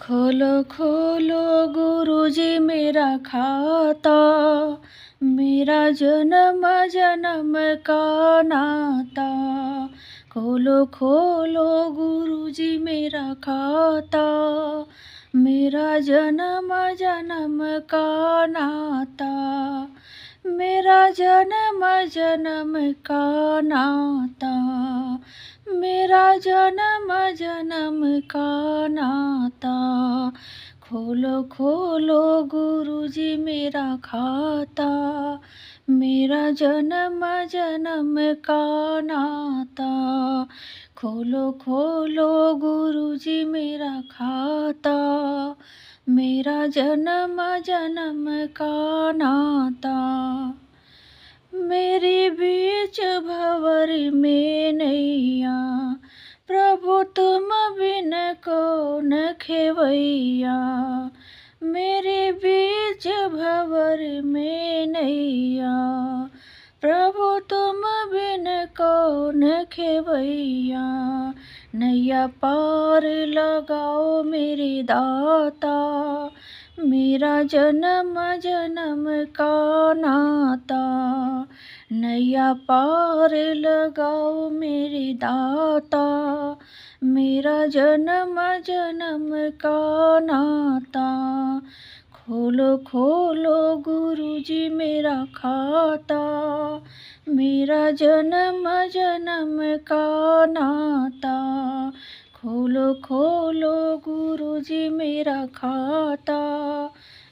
खोलो खोलो गुरुजी मेरा खाता, मेरा जन्म जन्म का नाता। खोलो खोलो गुरुजी मेरा खाता, मेरा जन्म जन्म का नाता। मेरा जन्म जन्म का नाता, मेरा जन्म जन्म का नाता। खोलो खोलो गुरुजी मेरा खाता, मेरा जन्म जन्म का नाता। खोलो खोलो गुरुजी मेरा खाता, मेरा जन्म जन्म का नाता। मेरी बीच भंवर में नैया, प्रभु तुम बिन कौन खेवैया। मेरे बीच भंवर में नैया, प्रभु तुम बिन कौन खेवैया। नैया पार लगाओ मेरे दाता, मेरा जन्म जन्म का नाता। नैया पार लगाओ मेरे दाता, मेरा जन्म जन्म का नाता। खोलो खोलो गुरुजी मेरा खाता, मेरा जन्म जन्म का नाता। खोलो खोलो गुरुजी मेरा खाता,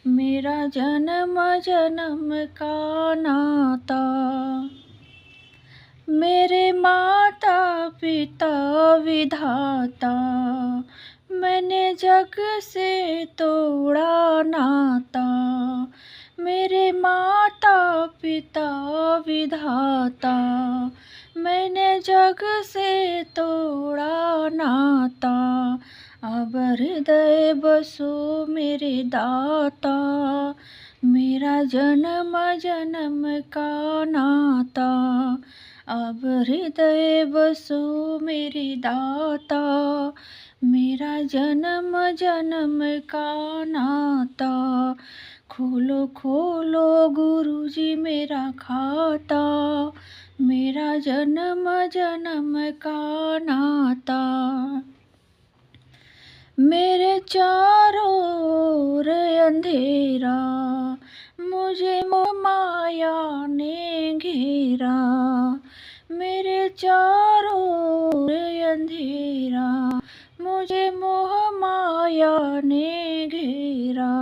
मेरा जन्म जन्म का नाता। मेरे माता पिता विधाता, मैंने जग से तोड़ा नाता। मेरे माता पिता विधाता, मैंने जग से तोड़ा नाता। अब हृदय बसो मेरे दाता, मेरा जन्म जन्म का नाता। अब हृदय बसो मेरे दाता, मेरा जन्म जन्म का नाता। खोलो खोलो गुरुजी मेरा खाता, मेरा जन्म जन्म का नाता। मेरे चारों ओर अंधेरा, मुझे मोह माया ने घेरा। मेरे चारों ओर अंधेरा, मुझे मोह माया ने घेरा।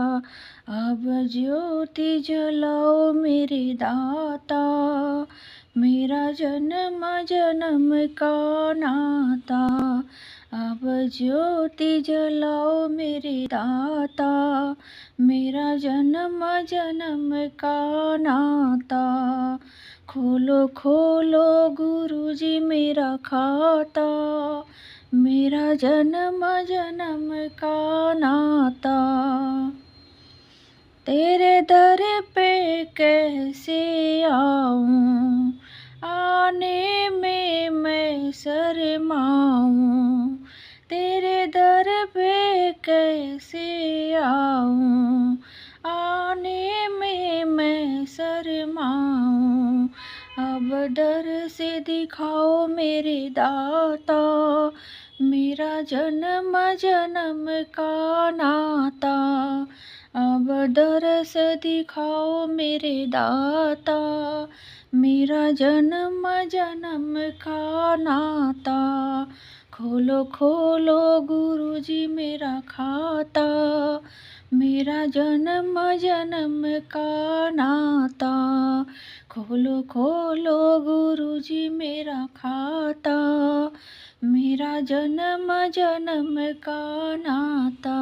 अब ज्योति जलाओ मेरे दाता, मेरा जन्म जन्म का नाता। अब ज्योति जलाओ मेरे दाता, मेरा जन्म जन्म का नाता। खोलो खोलो गुरुजी मेरा खाता, मेरा जन्म जन्म का नाता। तेरे दर पे कैसे आऊं, आने में मैं शर्माऊं। तेरे दर पे कैसे आऊं, आने में मैं शर्माऊं। अब डर से दिखाओ मेरे दाता, मेरा जन्म जन्म का नाता। अब दरस दिखाओ मेरे दाता, मेरा जन्म जन्म का नाता। खोलो खोलो गुरुजी मेरा खाता, मेरा जन्म जन्म का नाता। खोलो खोलो गुरुजी मेरा खाता, मेरा जन्म जन्म का नाता।